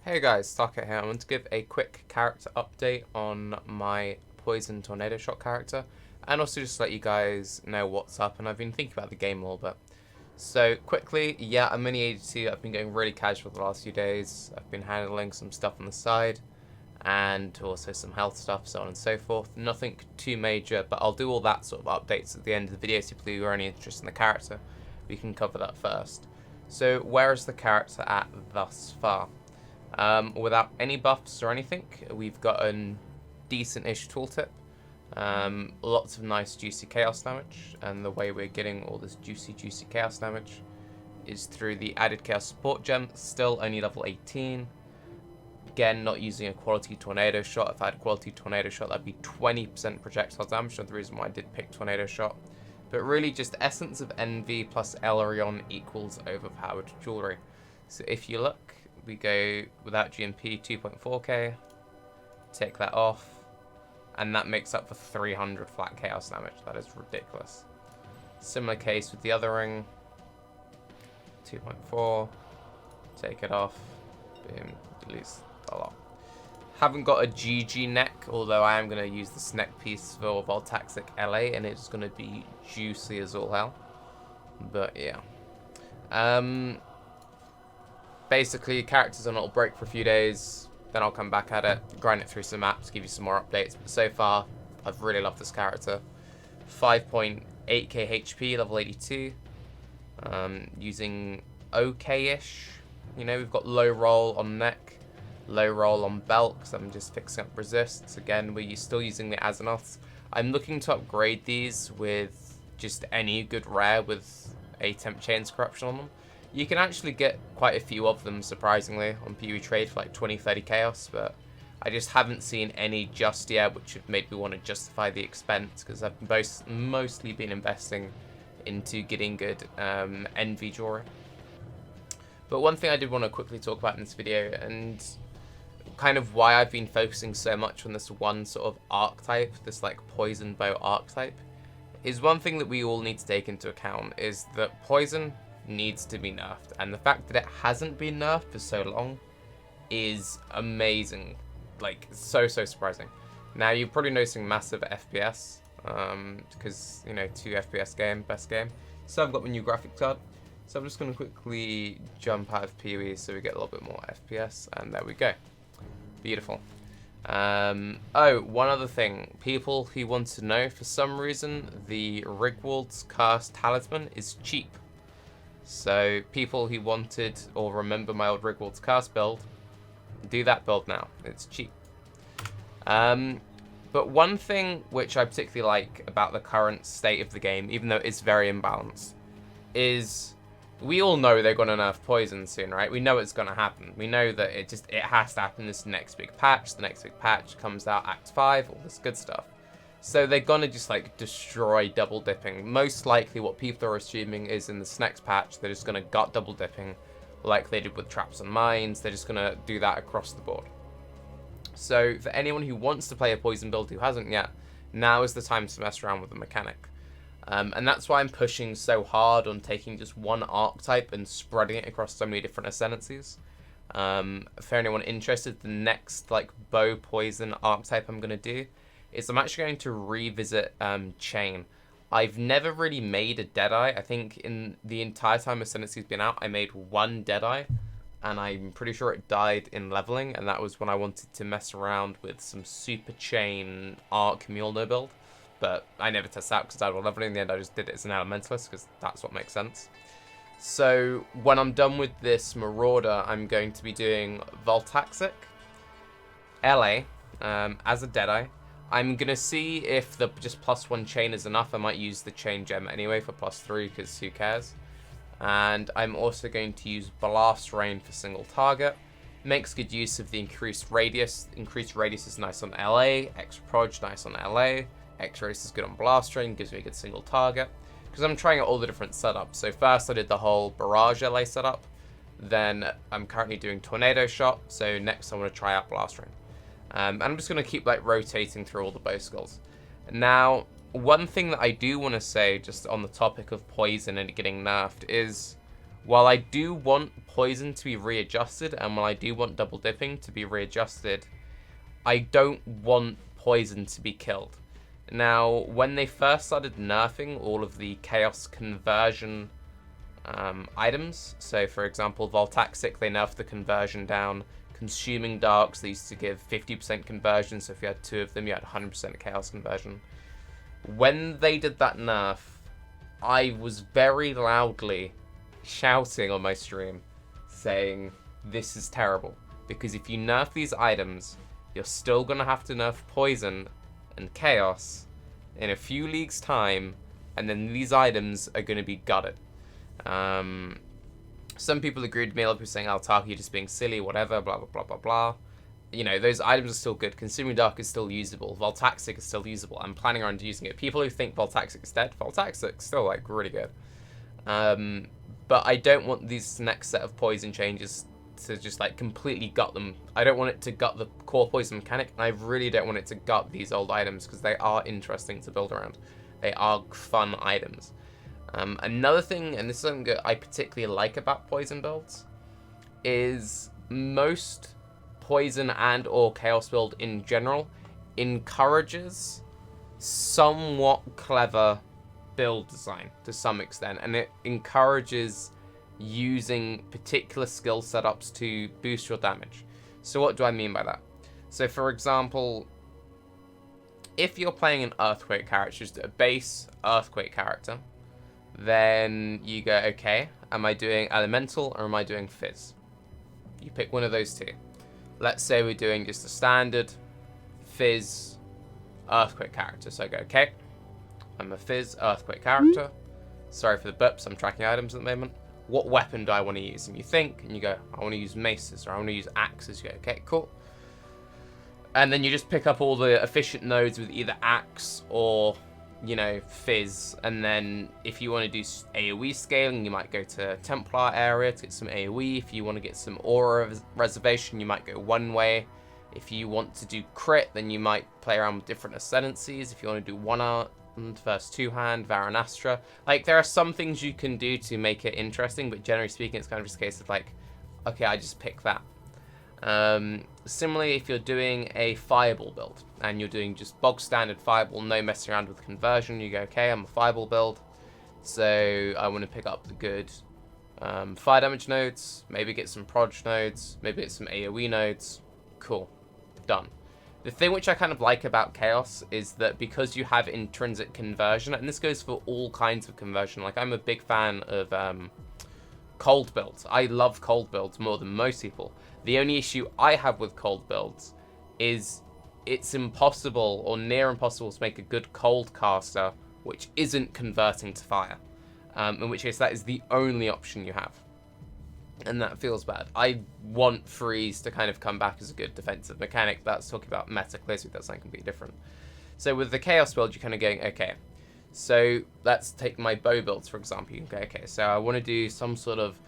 Hey guys, Tarke here. I want to give a quick character update on my Poison Tornado Shot character, and also just let you guys know what's up, and I've been thinking about the game a little bit. So quickly, yeah, I'm mini 82, I've been going really casual the last few days. I've been handling some stuff on the side, and also some health stuff, so on and so forth. Nothing too major, but I'll do all that sort of updates at the end of the video, so if you are any interest in the character, we can cover that first. So where is the character at thus far? Without any buffs or anything, we've got a decent-ish tooltip. Lots of nice juicy chaos damage, and the way we're getting all this juicy chaos damage is through the added chaos support gem, still only level 18. Again, not using a quality tornado shot. If I had a quality tornado shot, that'd be 20% projectile damage, that's the reason why I did pick tornado shot. But really just Essence of Envy plus Elarion equals overpowered jewelry. So if you look, we go without GMP 2.4k, take that off, and that makes up for 300 flat chaos damage. That is ridiculous. Similar case with the other ring, 2.4, take it off, boom, deletes a lot. Haven't got a GG neck, although I am going to use this neck piece for Voltaxic LA, and it's going to be juicy as all hell. But yeah. Basically, characters on a little break for a few days, then I'll come back at it, grind it through some maps, give you some more updates. But so far, I've really loved this character. 5.8k HP, level 82. Using okay-ish. You know, we've got low roll on neck, low roll on belt, because I'm just fixing up resists. Again, we're still using the Azimuths. I'm looking to upgrade these with just any good rare with a temp chains corruption on them. You can actually get quite a few of them, surprisingly, on PoE Trade for like 20-30 chaos, but I just haven't seen any just yet, which have made me want to justify the expense, because I've mostly been investing into getting good Envy jewelry. But one thing I did want to quickly talk about in this video, and kind of why I've been focusing so much on this one sort of archetype, this like Poison Bow archetype, is one thing that we all need to take into account, is that Poison needs to be nerfed, and the fact that it hasn't been nerfed for so long is amazing. Like, so surprising. Now, you're probably noticing massive FPS, because, you know, 2 FPS game, best game. So I've got my new graphics card, so I'm just going to quickly jump out of PoE so we get a little bit more FPS, and there we go. Beautiful. Oh, one other thing. People who want to know, for some reason, the Rigwald's Curse Talisman is cheap. So people who wanted or remember my old Rigwald's Curse build, do that build now. It's cheap. But one thing which I particularly like about the current state of the game, even though it's very imbalanced, is we all know they're going to nerf Poison soon, right? We know it's going to happen. We know that it has to happen this next big patch. The next big patch comes out Act 5, all this good stuff. So they're going to just like destroy double dipping. Most likely what people are assuming is in this next patch, they're just going to gut double dipping like they did with traps and mines. They're just going to do that across the board. So for anyone who wants to play a Poison build who hasn't yet, now is the time to mess around with the mechanic. And that's why I'm pushing so hard on taking just one archetype and spreading it across so many different ascendancies. For anyone interested, the next like bow poison archetype I'm going to do is I'm actually going to revisit Chain. I've never really made a Deadeye. I think in the entire time Ascendancy's been out, I made one Deadeye, and I'm pretty sure it died in leveling, and that was when I wanted to mess around with some Super Chain Arc Mjolnir build, but I never tested out because I was leveling. In the end, I just did it as an Elementalist because that's what makes sense. So when I'm done with this Marauder, I'm going to be doing Voltaxic LA as a Deadeye. I'm going to see if the just +1 chain is enough. I might use the chain gem anyway for +3 because who cares. And I'm also going to use Blast Rain for single target. Makes good use of the increased radius. Increased radius is nice on LA. Extra proj nice on LA. Extra radius is good on Blast Rain. Gives me a good single target. Because I'm trying out all the different setups. So first I did the whole Barrage LA setup. Then I'm currently doing Tornado Shot. So next I want to try out Blast Rain. And I'm just going to keep like rotating through all the bow skills. Now, one thing that I do want to say just on the topic of Poison and it getting nerfed is while I do want poison to be readjusted, and while I do want double dipping to be readjusted, I don't want poison to be killed. Now, when they first started nerfing all of the chaos conversion items, so for example, Voltaxic, they nerfed the conversion down. Consuming Darks, they used to give 50% conversion, so if you had 2 of them, you had 100% chaos conversion. When they did that nerf, I was very loudly shouting on my stream, saying, this is terrible, because if you nerf these items, you're still going to have to nerf poison and chaos in a few leagues' time, and then these items are going to be gutted. Some people agreed with me, a lot of people saying, oh, Tarke, you're just being silly, whatever, blah, blah, blah, blah, blah. You know, those items are still good. Consuming Dark is still usable. Voltaxic is still usable. I'm planning on using it. People who think Voltaxic is dead, Voltaxic's still, like, really good. But I don't want these next set of poison changes to just like completely gut them. I don't want it to gut the core poison mechanic, and I really don't want it to gut these old items, because they are interesting to build around. They are fun items. Another thing, and this is something I particularly like about poison builds, is most poison and or chaos build in general encourages somewhat clever build design to some extent, and it encourages using particular skill setups to boost your damage. So what do I mean by that? So for example, if you're playing an Earthquake character, just a base Earthquake character, then you go, okay, am I doing Elemental or am I doing Fizz? You pick one of those two. Let's say we're doing just a standard Fizz Earthquake character. So I go, okay, I'm a Fizz Earthquake character. Sorry for the burps, I'm tracking items at the moment. What weapon do I want to use? And you think, and you go, I want to use maces, or I want to use axes. You go, okay, cool. And then you just pick up all the efficient nodes with either axe or, you know, Fizz. And then if you want to do AoE scaling, you might go to Templar area to get some AoE. If you want to get some aura reservation, you might go one way. If you want to do crit, then you might play around with different ascendancies. If you want to do one art, first two-hand, Varanastra. Like, there are some things you can do to make it interesting, but generally speaking, it's kind of just a case of like, okay, I just pick that. Similarly, if you're doing a Fireball build, and you're doing just bog standard Fireball, no messing around with conversion, you go, okay, I'm a Fireball build, so I want to pick up the good fire damage nodes, maybe get some proj nodes, maybe get some AoE nodes. Cool. Done. The thing which I kind of like about Chaos is that because you have intrinsic conversion, and this goes for all kinds of conversion, like I'm a big fan of cold builds. I love cold builds more than most people. The only issue I have with cold builds is it's impossible or near impossible to make a good cold caster which isn't converting to fire. In which case that is the only option you have. And that feels bad. I want freeze to kind of come back as a good defensive mechanic. That's talking about meta clearly, that's something completely different. So with the Chaos build, you're kind of going, okay, so let's take my bow builds, for example. You can go, okay, so I want to do some sort of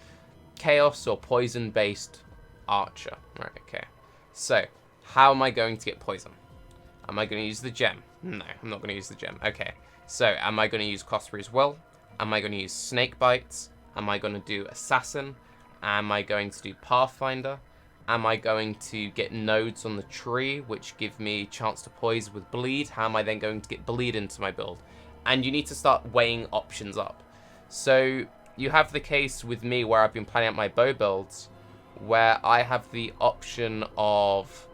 Chaos or poison-based archer. Right, okay. So, how am I going to get poison? Am I going to use the gem? No, I'm not going to use the gem. Okay, so am I going to use Cosprey's Will? Am I going to use Snake Bites? Am I going to do Assassin? Am I going to do Pathfinder? Am I going to get nodes on the tree, which give me chance to poise with bleed? How am I then going to get bleed into my build? And you need to start weighing options up. So you have the case with me where I've been planning out my bow builds, where I have the option of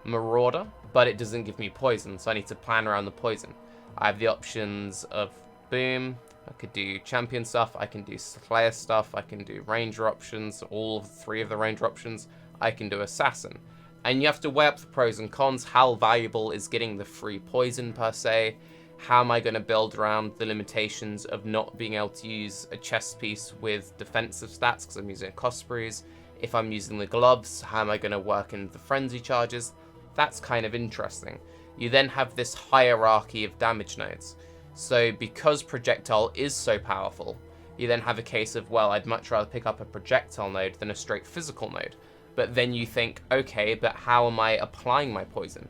Marauder, but it doesn't give me poison, so I need to plan around the poison. I have the options of Boom. I could do champion stuff, I can do Slayer stuff, I can do ranger options, all 3 of the ranger options, I can do assassin. And you have to weigh up the pros and cons. How valuable is getting the free poison per se? How am I going to build around the limitations of not being able to use a chest piece with defensive stats because I'm using Cospreys? If I'm using the gloves, how am I going to work in the frenzy charges? That's kind of interesting. You then have this hierarchy of damage nodes. So because projectile is so powerful, you then have a case of, well, I'd much rather pick up a projectile node than a straight physical node. But then you think, okay, but how am I applying my poison?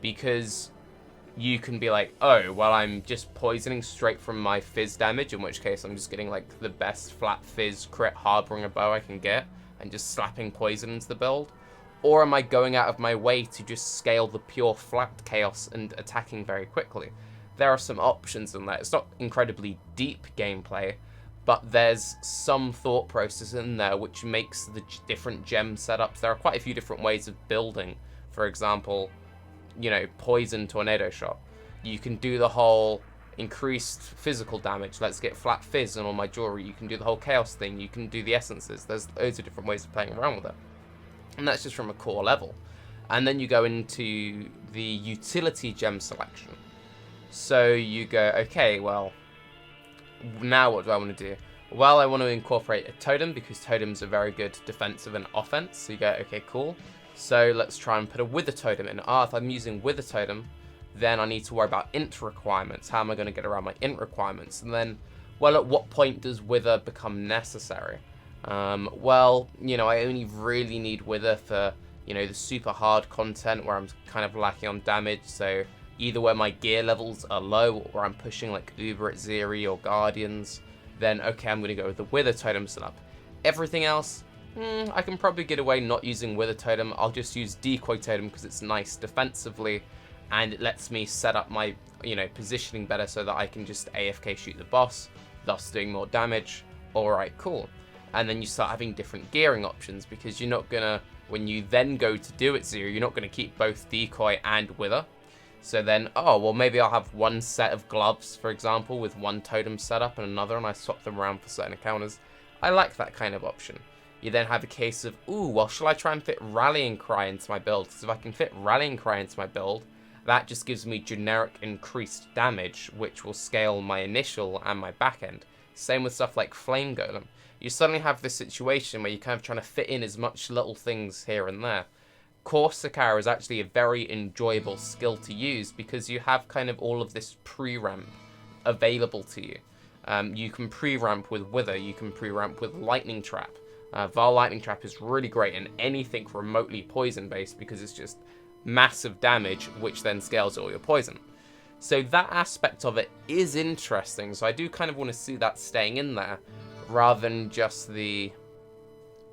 Because you can be like, oh, well, I'm just poisoning straight from my fizz damage, in which case I'm just getting like the best flat fizz crit harboring a bow I can get and just slapping poison into the build. Or am I going out of my way to just scale the pure flat chaos and attacking very quickly? There are some options in there. It's not incredibly deep gameplay, but there's some thought process in there which makes the different gem setups. There are quite a few different ways of building. For example, you know, poison tornado shot. You can do the whole increased physical damage. Let's get flat fizz on all my jewelry. You can do the whole chaos thing. You can do the essences. There's loads of different ways of playing around with it. And that's just from a core level. And then you go into the utility gem selection. So you go, okay, well, now what do I want to do? Well, I want to incorporate a totem because totems are very good defensive and offense. So you go, okay, cool. So let's try and put a wither totem in. If I'm using wither totem, then I need to worry about int requirements. How am I going to get around my int requirements? And then, well, at what point does wither become necessary? Well, you know, I only really need wither for, you know, the super hard content where I'm kind of lacking on damage. So either where my gear levels are low or I'm pushing like Uber at Zeri or Guardians, then okay, I'm going to go with the wither totem setup. Everything else, I can probably get away not using wither totem. I'll just use decoy totem because it's nice defensively and it lets me set up my, you know, positioning better so that I can just AFK shoot the boss, thus doing more damage. Alright, cool. And then you start having different gearing options because you're not gonna, when you then go to do it Zero, you're not gonna keep both decoy and wither. So then, oh, well, maybe I'll have one set of gloves, for example, with one totem setup and another, and I swap them around for certain encounters. I like that kind of option. You then have a case of, ooh, well, shall I try and fit Rallying Cry into my build? Because if I can fit Rallying Cry into my build, that just gives me generic increased damage, which will scale my initial and my back end. Same with stuff like Flame Golem. You suddenly have this situation where you're kind of trying to fit in as much little things here and there. Corsica is actually a very enjoyable skill to use because you have kind of all of this pre-ramp available to you. You can pre-ramp with Wither, you can pre-ramp with Lightning Trap. Val Lightning Trap is really great in anything remotely poison based because it's just massive damage which then scales all your poison. So that aspect of it is interesting, so I do kind of want to see that staying in there rather than just the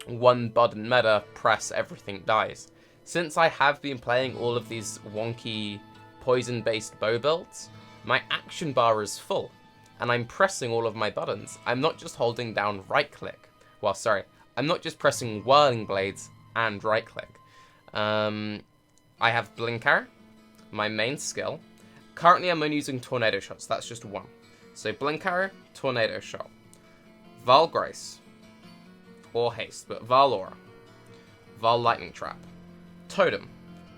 one button meta, press everything dies. Since I have been playing all of these wonky poison based bow builds, my action bar is full and I'm pressing all of my buttons. I'm not just holding down right click. Well, sorry, I'm not just pressing whirling blades and right click. I have blink arrow, my main skill. Currently I'm only using tornado shots, that's just one. So blink arrow, tornado shot, Val Grace, or haste, but Val Aura, Val Lightning Trap, totem.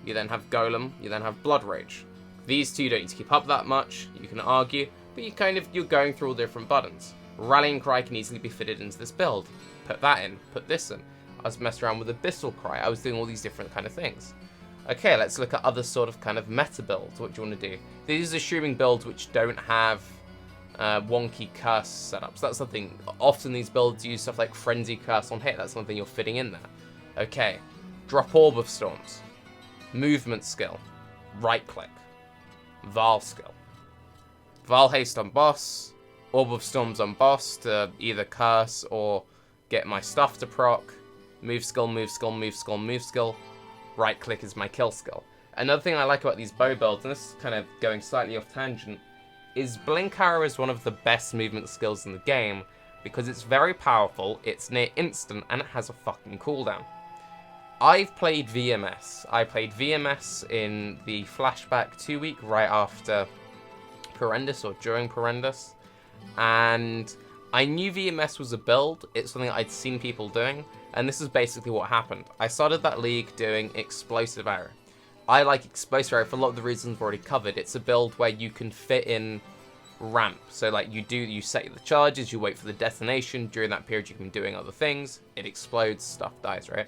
You then have golem, you then have blood rage. These two you don't need to keep up that much, you can argue, but you're going through all different buttons. Rallying Cry can easily be fitted into this build. Put that in, put this in. I was messing around with Abyssal Cry, I was doing all these different kind of things. Okay, let's look at other sort of kind of meta builds. What do you want to do? These are assuming builds which don't have wonky curse setups. That's something, often these builds use stuff like Frenzy Curse on hit. That's something you're fitting in there. Okay, drop Orb of Storms. Movement skill. Right click. Val skill. Val haste on boss. Orb of Storms on boss to either curse or get my stuff to proc. Move skill, move skill, move skill, move skill. Right click is my kill skill. Another thing I like about these bow builds, and this is kind of going slightly off tangent, is Blink Arrow is one of the best movement skills in the game because it's very powerful, it's near instant, and it has a fucking cooldown. I've played VMS. I played VMS in the flashback 2 week right after Perendus or during Perendus, and I knew VMS was a build. It's something I'd seen people doing, and this is basically what happened. I started that league doing Explosive Arrow. I like Explosive Arrow for a lot of the reasons I've already covered. It's a build where you can fit in ramp. So like you set the charges, you wait for the detonation. During that period you can be doing other things. It explodes, stuff dies, right?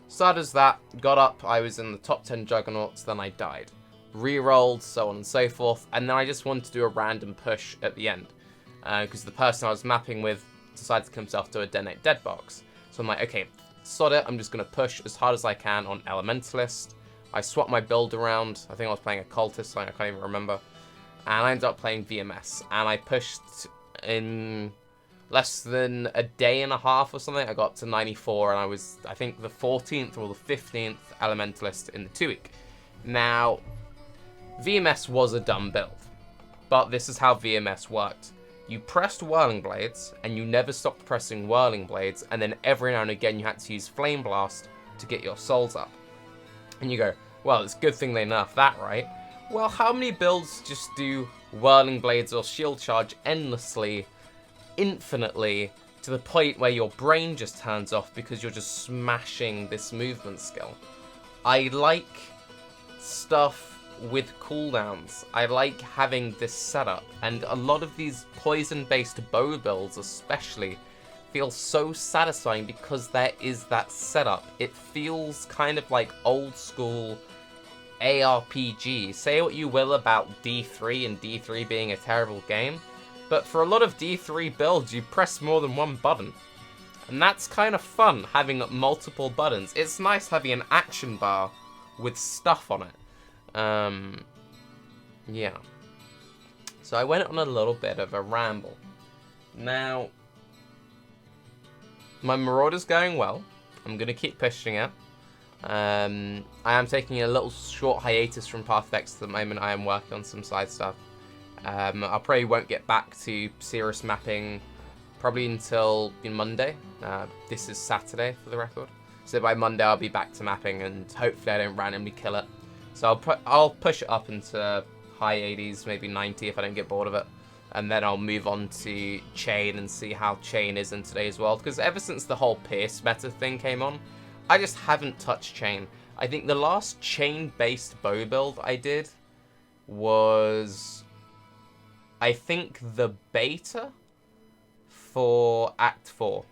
Started as that, got up, I was in the top 10 Juggernauts, then I died. Rerolled, so on and so forth, and then I just wanted to do a random push at the end. Because the person I was mapping with decided to kill himself to a Denate Dead box. So I'm like, okay, sod it, I'm just going to push as hard as I can on Elementalist, I swapped my build around. I think I was playing a cultist, I can't even remember. And I ended up playing VMS. And I pushed in less than a day and a half or something. I got to 94, and I was, I think, the 14th or the 15th Elementalist in the 2-week. Now, VMS was a dumb build, but this is how VMS worked. You pressed Whirling Blades, and you never stopped pressing Whirling Blades, and then every now and again you had to use Flame Blast to get your souls up. And you go, well, it's a good thing they nerfed that, right? Well, how many builds just do Whirling Blades or Shield Charge endlessly, infinitely, to the point where your brain just turns off because you're just smashing this movement skill? I like stuff with cooldowns. I like having this setup, and a lot of these poison-based bow builds especially feel so satisfying because there is that setup. It feels kind of like old school ARPG. Say what you will about D3 and D3 being a terrible game, but for a lot of D3 builds, you press more than one button. And that's kind of fun, having multiple buttons. It's nice having an action bar with stuff on it. Yeah. So I went on a little bit of a ramble. Now, my Marauder's going well. I'm going to keep pushing it. I am taking a little short hiatus from Path of X at the moment. I am working on some side stuff. I probably won't get back to serious mapping probably until Monday. This is Saturday for the record. So by Monday I'll be back to mapping, and hopefully I don't randomly kill it. So I'll push it up into high 80s, maybe 90 if I don't get bored of it. And then I'll move on to Chain and see how Chain is in today's world. Because ever since the whole Pierce meta thing came on, I just haven't touched Chain. I think the last Chain-based bow build I did was, I think, the beta for Act 4.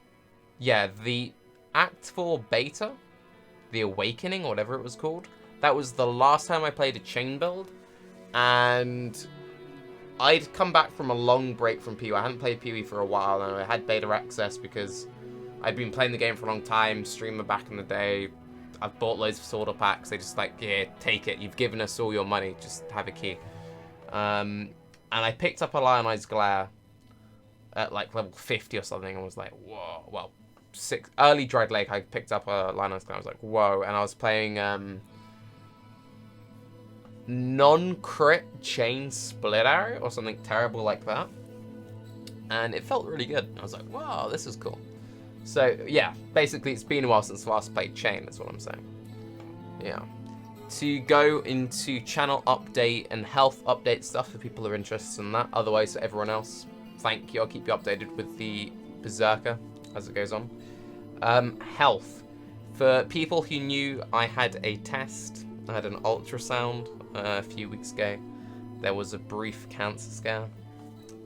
Yeah, the Act 4 beta, the Awakening, or whatever it was called. That was the last time I played a Chain build. And I'd come back from a long break from PoE. I hadn't played PoE for a while, and I had beta access because I'd been playing the game for a long time, streamer back in the day. I've bought loads of Sword Up packs. They just like, yeah, take it. You've given us all your money. Just have a key. And I picked up a Lionized Glare at like level 50 or something and was like, whoa. Well, early Dried Lake, I picked up a Lionized Glare. I was like, whoa. And I was playing non-crit Chain Split Arrow or something terrible like that. And it felt really good. I was like, wow, this is cool. So, yeah, basically it's been a while since I last played Chain, that's what I'm saying. Yeah. To go into channel update and health update stuff for people who are interested in that. Otherwise, for everyone else, thank you. I'll keep you updated with the Berserker as it goes on. Health. For people who knew, I had a test. I had an ultrasound a few weeks ago. There was a brief cancer scare.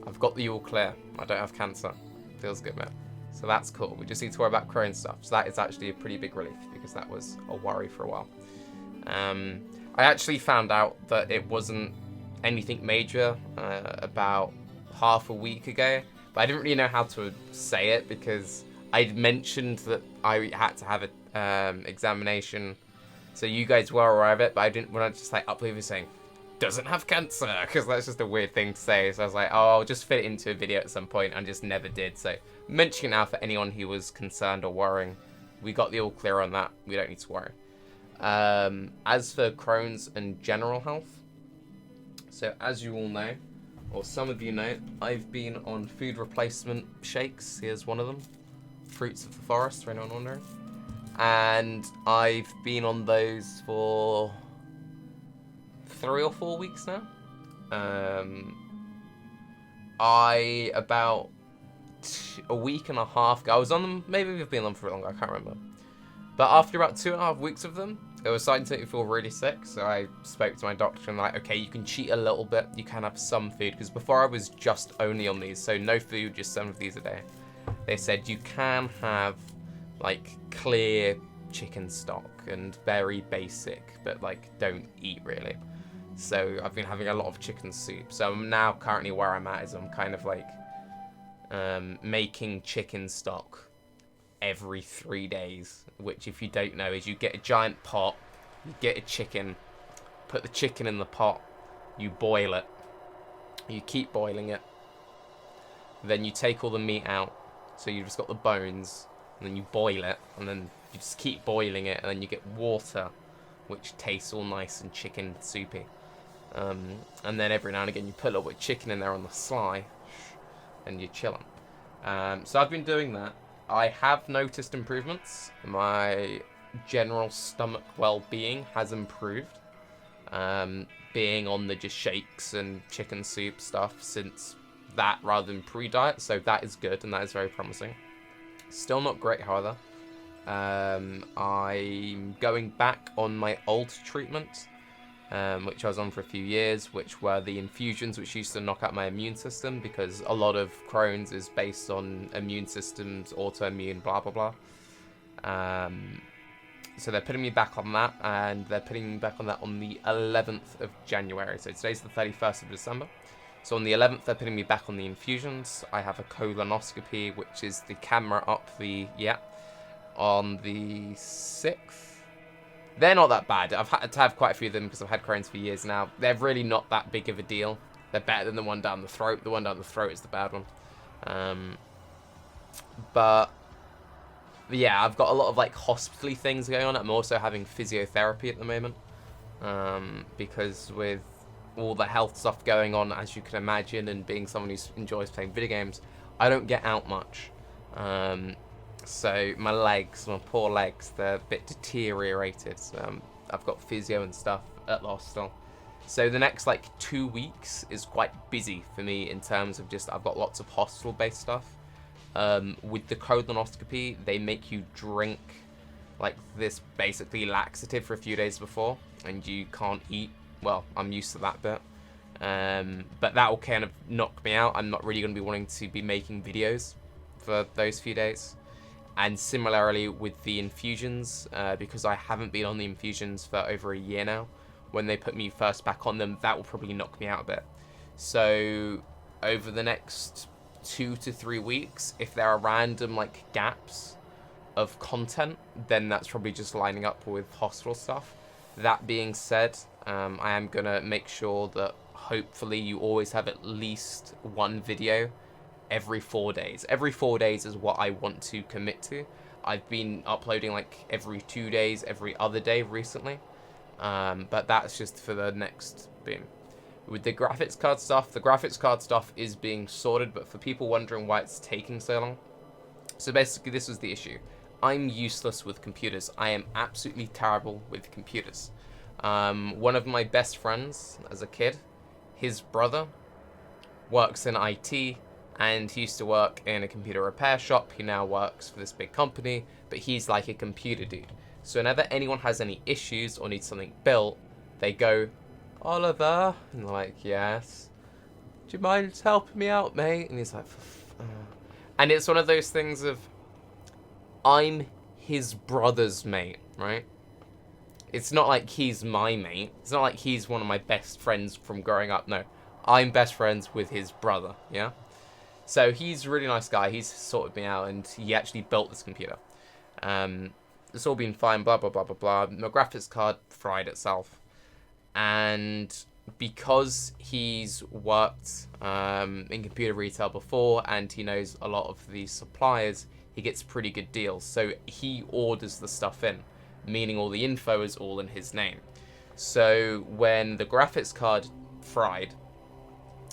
I've got the all clear. I don't have cancer. Feels good, man. So that's cool. We just need to worry about Crohn's stuff. So that is actually a pretty big relief because that was a worry for a while. I actually found out that it wasn't anything major about half a week ago, but I didn't really know how to say it because I'd mentioned that I had to have an examination, so you guys were aware of it, but I didn't want to just like upload it saying doesn't have cancer, because that's just a weird thing to say. So I was like, oh, I'll just fit it into a video at some point, and just never did. So mentioning now for anyone who was concerned or worrying, we got the all clear on that. We don't need to worry. As for Crohn's and general health, so as you all know, or some of you know, I've been on food replacement shakes. Here's one of them, Fruits of the Forest, for anyone wondering. And I've been on those for 3 or 4 weeks now. About a week and a half ago, I was on them, maybe we've been on them for longer, I can't remember. But after about 2.5 weeks of them, it was starting to make me feel really sick, so I spoke to my doctor and like, okay, you can cheat a little bit, you can have some food, because before I was just only on these, so no food, just some of these a day. They said you can have like clear chicken stock and very basic, but like don't eat really. So I've been having a lot of chicken soup. So I'm now currently where I'm at is I'm kind of like making chicken stock every 3 days, which if you don't know is you get a giant pot, You get a chicken, put the chicken in the pot, you boil it, you keep boiling it, then you take all the meat out, so you've just got the bones, and then you boil it, and then you just keep boiling it, and then you get water, which tastes all nice and chicken soupy. And then every now and again you put a little bit of chicken in there on the sly, and you're chilling. So I've been doing that. I have noticed improvements. My general stomach well-being has improved. Being on the just shakes and chicken soup stuff since that rather than pre-diet, so that is good and that is very promising. Still not great, however. I'm going back on my old treatment, which I was on for a few years, which were the infusions which used to knock out my immune system, because a lot of Crohn's is based on immune systems, autoimmune, blah blah blah. So they're putting me back on that, and they're putting me back on that on the 11th of January. So today's the 31st of December. So on the 11th, they're putting me back on the infusions. I have a colonoscopy, which is the camera up the, on the 6th. They're not that bad. I've had to have quite a few of them because I've had Crohn's for years now. They're really not that big of a deal. They're better than the one down the throat. The one down the throat is the bad one. But yeah, I've got a lot of like hospital-y things going on. I'm also having physiotherapy at the moment, because with all the health stuff going on, as you can imagine, and being someone who enjoys playing video games, I don't get out much. So my legs, my poor legs, they're a bit deteriorated. So I've got physio and stuff at the hostel. So the next like 2 weeks is quite busy for me in terms of just, I've got lots of hospital-based stuff. With the colonoscopy, they make you drink like this basically laxative for a few days before, and you can't eat. Well, I'm used to that bit. But that will kind of knock me out. I'm not really going to be wanting to be making videos for those few days. And similarly with the infusions, because I haven't been on the infusions for over a year now, when they put me first back on them, that will probably knock me out a bit. So over the next 2 to 3 weeks, if there are random like gaps of content, then that's probably just lining up with hospital stuff. That being said, I am gonna make sure that hopefully you always have at least one video every 4 days. Every 4 days is what I want to commit to. I've been uploading like every 2 days, every other day recently, but that's just for the next boom. With the graphics card stuff is being sorted, but for people wondering why it's taking so long, so basically this was the issue. I'm useless with computers. I am absolutely terrible with computers. One of my best friends as a kid, his brother works in IT, and he used to work in a computer repair shop. He now works for this big company, but he's like a computer dude. So whenever anyone has any issues or needs something built, they go, "Oliver," and they're like, "Yes, do you mind helping me out, mate?" And he's like, and it's one of those things of, I'm his brother's mate, right? It's not like he's my mate. It's not like he's one of my best friends from growing up. No, I'm best friends with his brother, yeah? So he's a really nice guy. He's sorted me out, and he actually built this computer. It's all been fine, blah, blah, blah, blah, blah. My graphics card fried itself. And because he's worked in computer retail before, and he knows a lot of the suppliers, he gets pretty good deals. So he orders the stuff in, meaning all the info is all in his name. So when the graphics card fried,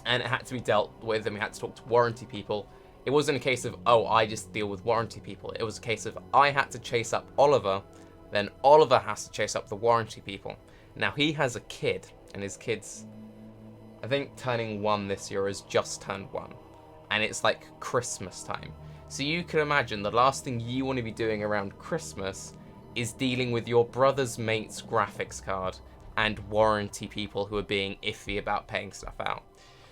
and it had to be dealt with, and we had to talk to warranty people, it wasn't a case of, oh, I just deal with warranty people. It was a case of, I had to chase up Oliver, then Oliver has to chase up the warranty people. Now, he has a kid, and his kid's, I think, turning 1 this year, has just turned 1. And it's like Christmas time. So you can imagine the last thing you want to be doing around Christmas is dealing with your brother's mate's graphics card and warranty people who are being iffy about paying stuff out.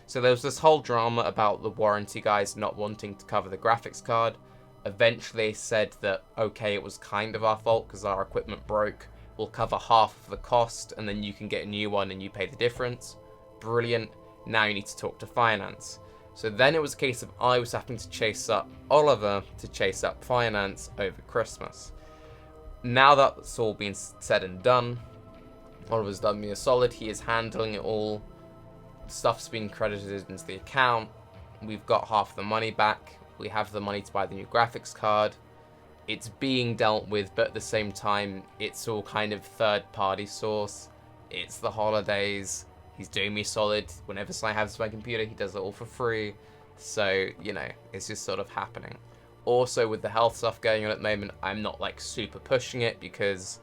So there was this whole drama about the warranty guys not wanting to cover the graphics card. Eventually said that, okay, it was kind of our fault because our equipment broke. We'll cover half of the cost, and then you can get a new one and you pay the difference. Brilliant. Now you need to talk to finance. So then it was a case of I was having to chase up Oliver to chase up finance over Christmas. Now that's all been said and done, Oliver's done me a solid. He is handling it all. Stuff's been credited into the account. We've got half the money back. We have the money to buy the new graphics card. It's being dealt with, but at the same time, it's all kind of third-party source. It's the holidays. He's doing me solid. Whenever I have my computer, he does it all for free. So, you know, it's just sort of happening. Also, with the health stuff going on at the moment, I'm not, like, super pushing it because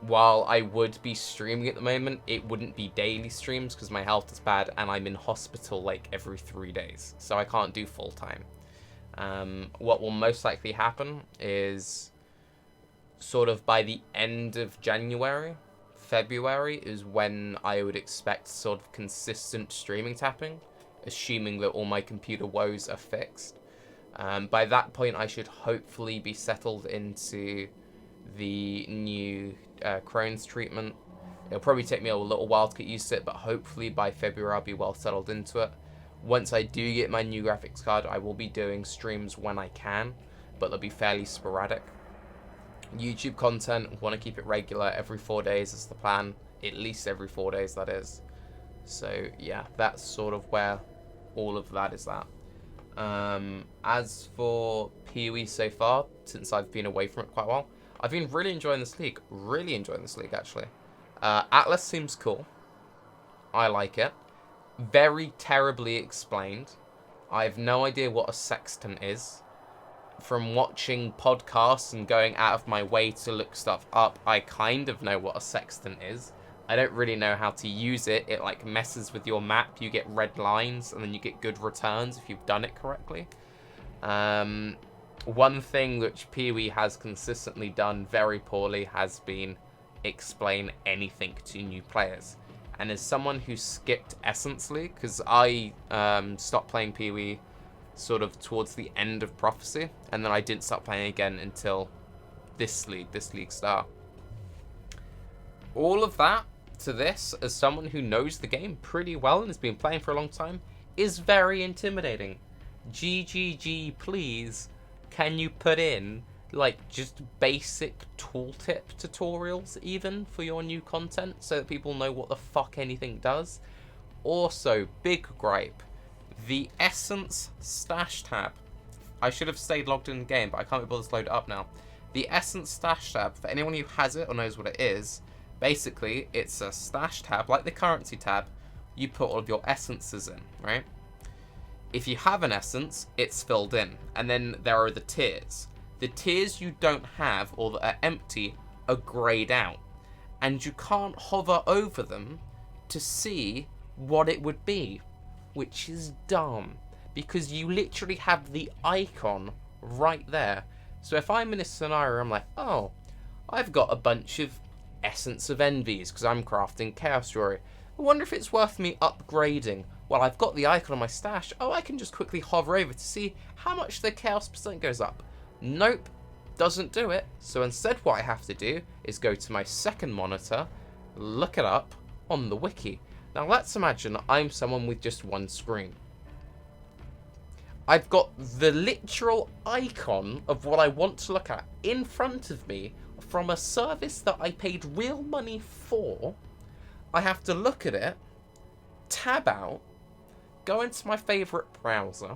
while I would be streaming at the moment, it wouldn't be daily streams because my health is bad and I'm in hospital, like, every 3 days. So I can't do full-time. What will most likely happen is sort of by the end of January, February is when I would expect sort of consistent streaming tapping, assuming that all my computer woes are fixed. By that point, I should hopefully be settled into the new Crohn's treatment. It'll probably take me a little while to get used to it, but hopefully by February I'll be well settled into it. Once I do get my new graphics card, I will be doing streams when I can, but they'll be fairly sporadic. YouTube content, want to keep it regular. Every 4 days is the plan. At least every 4 days, that is. So, yeah, that's sort of where all of that is at. As for PoE so far, since I've been away from it quite a while, I've been really enjoying this league. Really enjoying this league, actually. Atlas seems cool. I like it. Very terribly explained. I have no idea what a sextant is. From watching podcasts and going out of my way to look stuff up, I kind of know what a sextant is. I don't really know how to use it. It like messes with your map. You get red lines and then you get good returns if you've done it correctly. One thing which PoE has consistently done very poorly has been explain anything to new players. And as someone who skipped Essence League, because I stopped playing PoE sort of towards the end of Prophecy, and then I didn't start playing again until this league start. All of that to this, as someone who knows the game pretty well and has been playing for a long time, is very intimidating. GGG, please, can you put in like just basic tooltip tutorials even for your new content so that people know what the fuck anything does? Also, big gripe, the Essence stash tab. I should have stayed logged in the game, but I can't be bothered to load it up now. The Essence stash tab, for anyone who has it or knows what it is, basically it's a stash tab like the currency tab. You put all of your essences in, right? If you have an essence, it's filled in, and then there are the tiers. The tiers you don't have or that are empty are greyed out, and you can't hover over them to see what it would be, which is dumb, because you literally have the icon right there. So if I'm in a scenario, I'm like, oh, I've got a bunch of Essence of Envies because I'm crafting Chaos Story. I wonder if it's worth me upgrading. Well, I've got the icon on my stash. Oh, I can just quickly hover over to see how much the Chaos percent goes up. Nope, doesn't do it. So instead what I have to do is go to my second monitor, look it up on the wiki. Now let's imagine I'm someone with just one screen. I've got the literal icon of what I want to look at in front of me from a service that I paid real money for. I have to look at it, tab out, go into my favourite browser,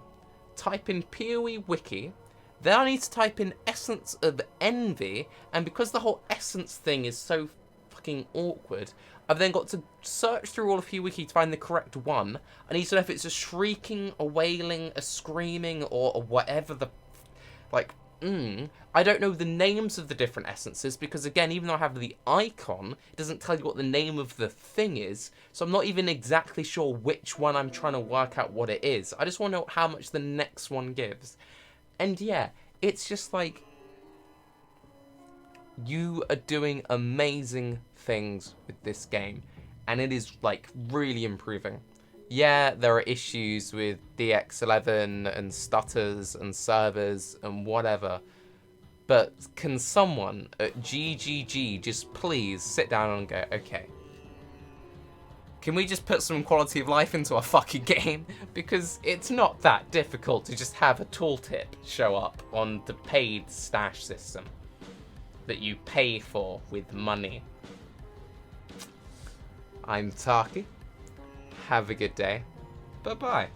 type in PoE Wiki, then I need to type in Essence of Envy, and because the whole Essence thing is so fucking awkward, I've then got to search through all of PoE Wiki to find the correct one. I need to know if it's a shrieking, a wailing, a screaming, or whatever the... Like, I don't know the names of the different essences, because again, even though I have the icon, it doesn't tell you what the name of the thing is, so I'm not even exactly sure which one I'm trying to work out what it is. I just want to know how much the next one gives. And yeah, it's just like, you are doing amazing things with this game, and it is like really improving. Yeah, there are issues with DX11 and stutters and servers and whatever, but can someone at GGG just please sit down and go, okay, can we just put some quality of life into a fucking game? Because it's not that difficult to just have a tooltip show up on the paid stash system that you pay for with money. I'm Tarke. Have a good day. Bye-bye.